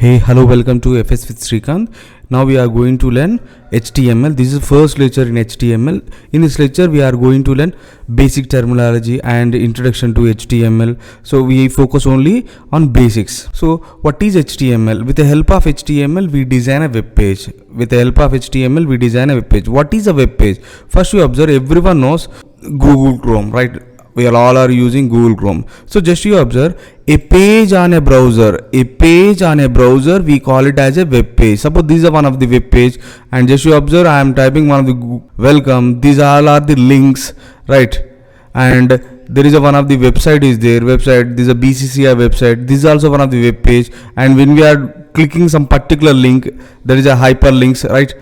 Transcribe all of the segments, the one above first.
Hey, hello, welcome to FS with Srikanth. Now we are going to learn HTML. This is first lecture in HTML. In this lecture, we are going to learn basic terminology and introduction to HTML. So we focus only on basics. So what is HTML? With the help of HTML, we design a web page. With the help of HTML, we design a web page. What is a web page? First, you observe everyone knows Google Chrome, right? We all are using Google Chrome. So just you observe a page on a browser. A page on a browser, we call it as a web page. Suppose these are one of the web page, and just you observe I am typing one of the welcome. These all are the links, right? And there is a one of the website is there. Website. This is a BCCI website. This is also one of the web page. And when we are clicking some particular link, there is a hyperlinks, right?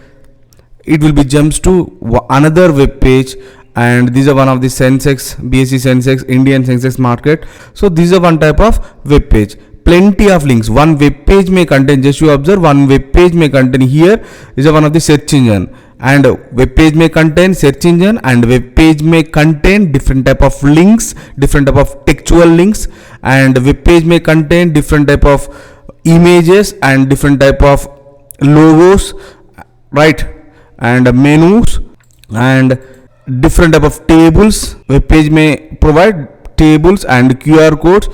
It will be jumps to another web page. And these are one of the Sensex, BSE Sensex, Indian Sensex market. So these are one type of web page. Plenty of links. One web page may contain, just you observe, one web page may contain here is one of the search engine. And web page may contain search engine, and web page may contain different type of links, different type of textual links, and web page may contain different type of images and different type of logos, right? And menus and different type of tables. Web page may provide tables and QR codes.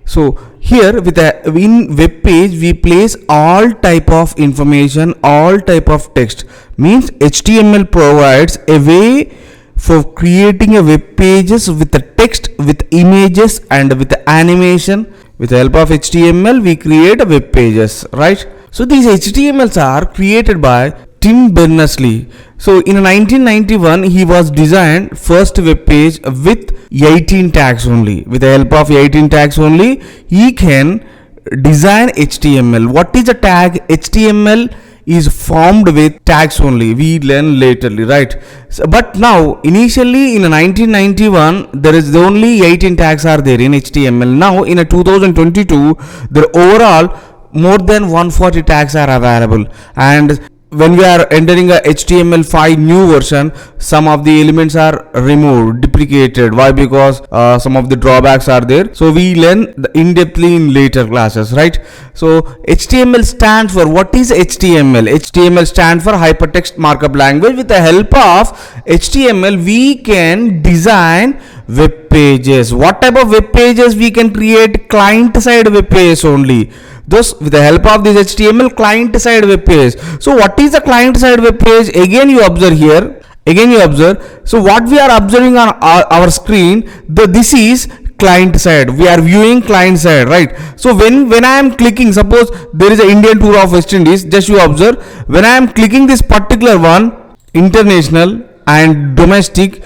So here with in web page we place all type of information, all type of text. Means HTML provides a way for creating a web pages with the text, with images and with the animation. With the help of HTML we create a web pages, right? So these HTMLs are created by Tim Berners-Lee. So in 1991 he was designed first web page with 18 tags only. With the help of 18 tags only he can design HTML. What is a tag? HTML is formed with tags only. We learn laterly, right? So, but now initially in 1991 there is only 18 tags are there in HTML. Now in 2022 there overall more than 140 tags are available. And when we are entering a HTML5 new version, some of the elements are removed, deprecated. Why? Because some of the drawbacks are there. So we learn in-depthly in later classes, right? So HTML stands for, what is HTML? HTML stands for hypertext markup language. With the help of HTML, we can design web pages. What type of web pages we can create? Client-side web pages only. Thus, with the help of this HTML, client-side web page. So, what is the client-side web page? Again, you observe here. Again, you observe. So, what we are observing on our screen, this is client-side. We are viewing client-side, right? So, when I am clicking, suppose there is an Indian tour of West Indies. Just you observe. When I am clicking this particular one, international and domestic,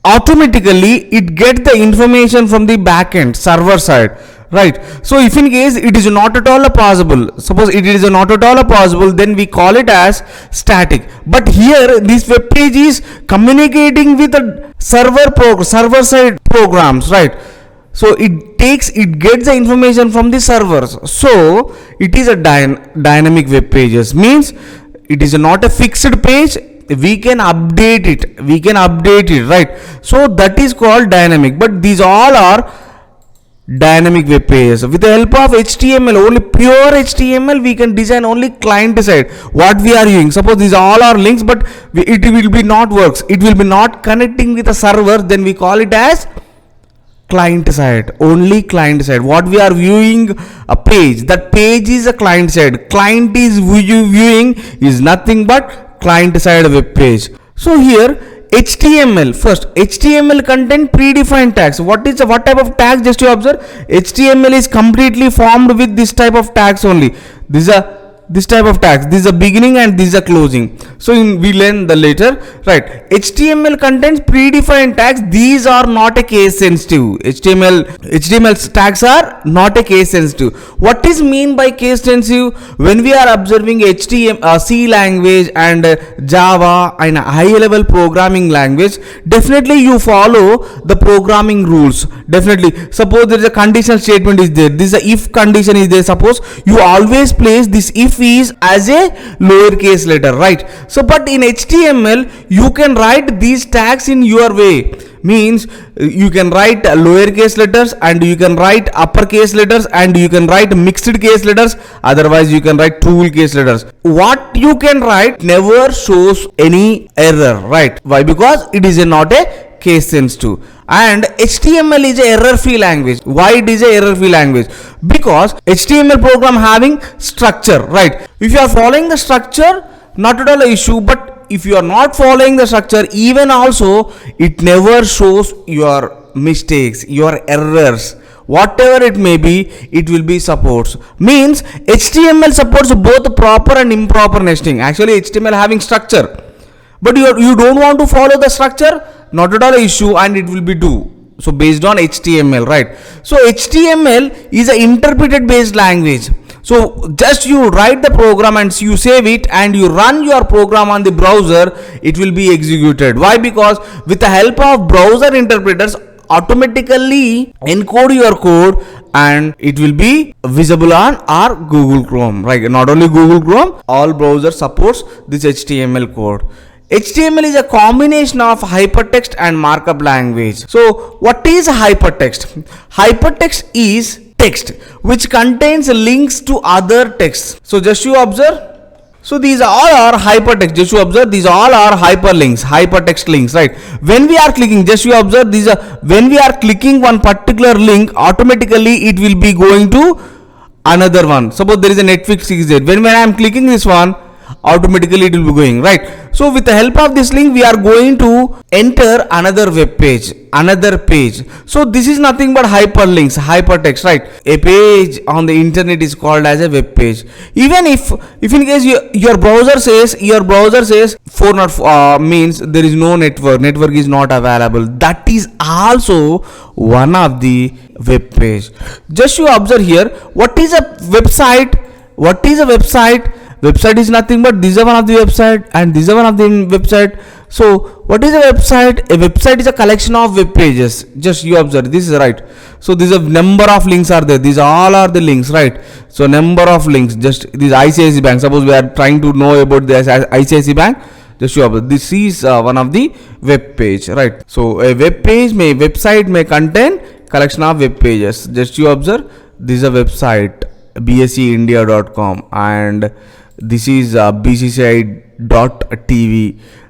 automatically it gets the information from the backend server side. Right. So if in case it is not at all possible, suppose it is not at all possible, then we call it as static. But here this web page is communicating with the server side programs, right? So it gets the information from the servers. So it is a dynamic web pages. Means it is not a fixed page. We can update it, right? So that is called dynamic. But these all are dynamic web pages. With the help of HTML, only pure HTML, we can design only client side. What we are using, suppose these all are links, but it will be not works. It will be not connecting with a server. Then we call it as client side. Only client side. What we are viewing a page. That page is a client side. Client is viewing is nothing but client side web page. So here HTML, first HTML contain predefined tags. What type of tags? Just to observe, HTML is completely formed with this type of tags only. This type of tags. This is a beginning and this is a closing. So we learn the later, right? HTML contains predefined tags. These are not a case sensitive. HTML tags are not a case sensitive. What is mean by case sensitive? When we are observing HTML, C language and Java and high level programming language, definitely you follow the programming rules. Definitely. Suppose there is a conditional statement is there. This is a if condition is there. Suppose you always place this if is as a lowercase letter, right? So but in HTML you can write these tags in your way. means you can write lowercase letters and you can write uppercase letters and you can write mixed case letters, otherwise you can write two case letters. What you can write never shows any error, right? Why? Because it is not a case sensitive. And HTML is a error free language. Why it is a error free language? Because HTML program having structure, right? If you are following the structure, not at all an issue, but if you are not following the structure, even also it never shows your mistakes, your errors, whatever it may be, it will be supports. Means HTML supports both proper and improper nesting. Actually HTML having structure, but you don't want to follow the structure, not at all an issue, and it will be do. So based on HTML, right? So HTML is an interpreted based language. So just you write the program and you save it and you run your program on the browser, it will be executed. Why? Because with the help of browser interpreters, automatically encode your code and it will be visible on our Google Chrome, right? Not only Google Chrome, all browser supports this HTML code. HTML is a combination of hypertext and markup language. So what is hypertext? Hypertext is text which contains links to other texts. So just you observe. So these all are hypertext. Just you observe, these all are hyperlinks, hypertext links, right? When we are clicking, just you observe, these are when we are clicking one particular link, automatically it will be going to another one. Suppose there is a Netflix is there. When I am clicking this one, automatically it will be going, right? So with the help of this link, we are going to enter another web page, another page. So this is nothing but hyperlinks, hypertext, right? A page on the internet is called as a web page. Even if in case your browser says 404 means there is no network is not available, that is also one of the web page. Just you observe here, what is a website? What is a website? Website is nothing but this is one of the website and this is one of the website. So what is a website? A website is a collection of web pages. Just you observe, this is right. So this is a number of links are there. These all are the links, right? So number of links. Just this ICICI Bank. Suppose we are trying to know about this ICICI Bank. Just you observe, this is one of the web page, right? So a website may contain collection of web pages. Just you observe, this is a website bscindia.com and this is bcci.tv.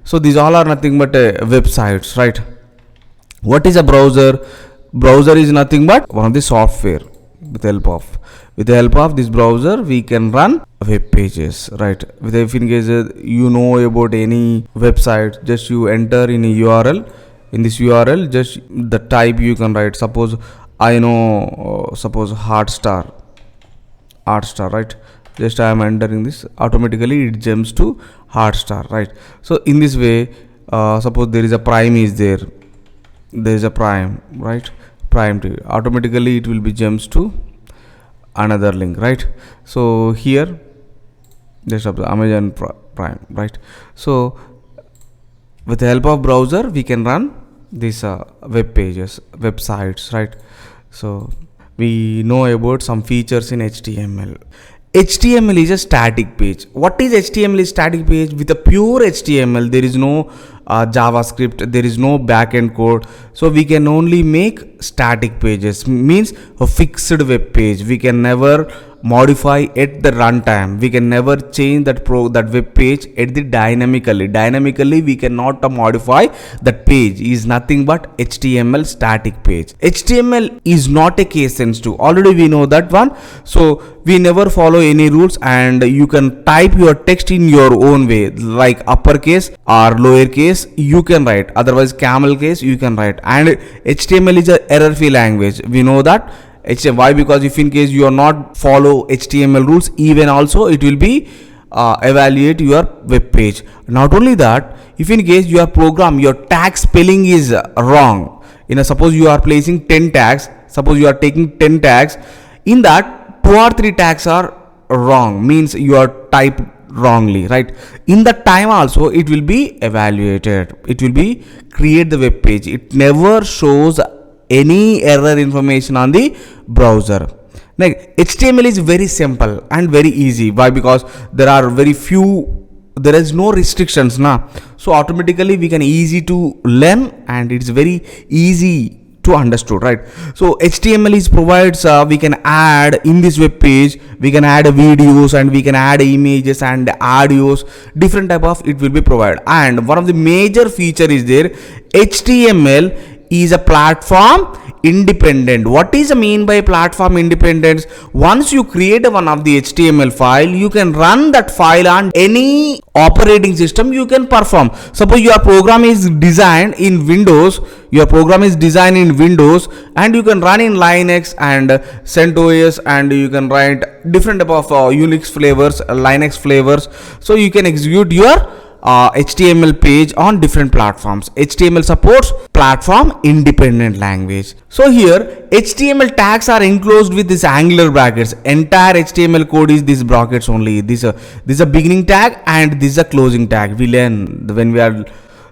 So these all are nothing but websites, right? What is a browser? Browser is nothing but one of the software. With the help of this browser, we can run web pages, right? If in case you know about any website, just you enter in a URL. In this URL, just the type you can write. Suppose I know, suppose Hotstar, right? Just I am entering this, automatically it jumps to Hotstar, right? So in this way, suppose there is a Prime is there is a Prime, right? Prime TV, automatically it will be jumps to another link, right? So here just Amazon Prime, right? So with the help of browser, we can run these web pages, websites, right? So we know about some features in HTML. HTML is a static page. What is HTML is static page? With a pure HTML, there is no JavaScript, there is no backend code. So we can only make static pages, means a fixed web page. We can never modify at the runtime. We can never change that web page at the dynamically we cannot modify that page. Is nothing but HTML static page. HTML is not a case sensitive, already we know that one. So we never follow any rules and you can type your text in your own way, like uppercase or lowercase you can write, otherwise camel case you can write. And HTML is a error free language, we know that. Why? Because if in case you are not follow HTML rules, even also it will be evaluate your web page. Not only that, if in case your program, your tag spelling is wrong, suppose you are placing 10 tags, suppose you are taking 10 tags, in that 2 or 3 tags are wrong, means you are typed wrongly, right? In that time also it will be evaluated, it will be create the web page. It never shows any error information on the browser. Like HTML is very simple and very easy. Why? Because there are very few there is no restrictions now, so automatically we can easy to learn and it's very easy to understood, right? So HTML is provides we can add in this web page, we can add videos and we can add images and audios, different type of it will be provided. And one of the major feature is there, HTML is a platform independent. What is the mean by platform independence? Once you create one of the HTML file, you can run that file on any operating system you can perform. Suppose your program is designed in Windows, and you can run in Linux and CentOS, and you can write different type of Unix flavors, Linux flavors, so you can execute your HTML page on different platforms. HTML supports platform independent language. So here HTML tags are enclosed with this angular brackets. Entire HTML code is these brackets only. This is a beginning tag and this is a closing tag. We learn when we are,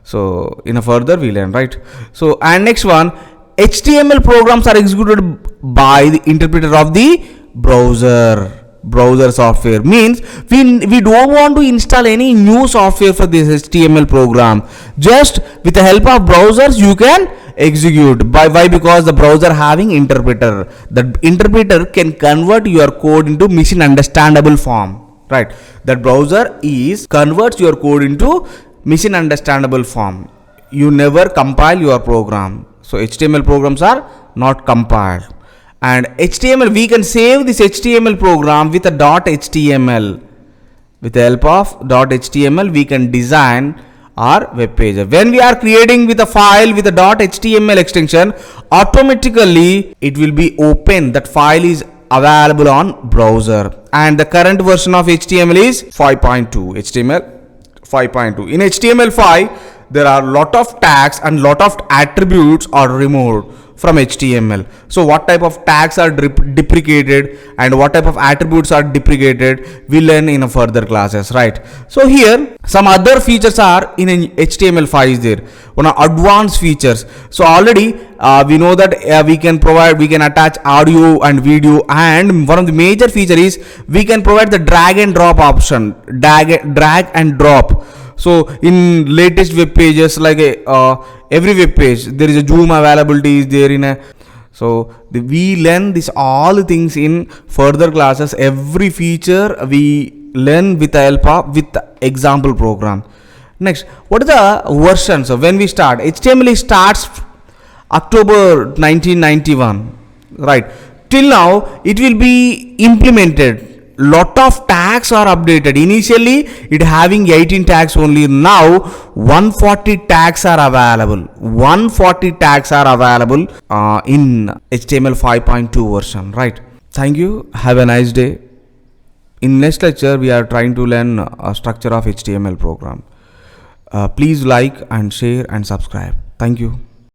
so in a further we learn, right? So and next one, HTML programs are executed by the interpreter of the browser software. Means we don't want to install any new software for this HTML program. Just with the help of browsers you can execute. Why? Because the browser having interpreter. The interpreter can convert your code into machine understandable form, right? That browser is converts your code into machine understandable form. You never compile your program. So HTML programs are not compiled. And HTML, we can save this HTML program with a .html. With the help of .html, we can design our web page. When we are creating with a file with a .html extension, automatically it will be open. That file is available on browser. And the current version of HTML is 5.2. HTML 5.2. In HTML5, there are lot of tags and lot of attributes are removed from HTML. So what type of tags are deprecated and what type of attributes are deprecated, we learn in a further classes, right? So here some other features are in HTML5 is there. One are advanced features. So already we know that we can attach audio and video, and one of the major feature is we can provide the drag and drop option. Drag and drop. So in latest web pages, like every web page, there is a zoom availability is there in a. So we learn this all things in further classes. Every feature we learn with the help of with the example program. Next, what is the version? So when we start, HTML starts October 1991, right? Till now it will be implemented. Lot of tags are updated. Initially it having 18 tags only. Now 140 tags are available. 140 tags are available in HTML 5.2 version, right? Thank you. Have a nice day. In next lecture we are trying to learn a structure of HTML program. Please like and share and subscribe. Thank you.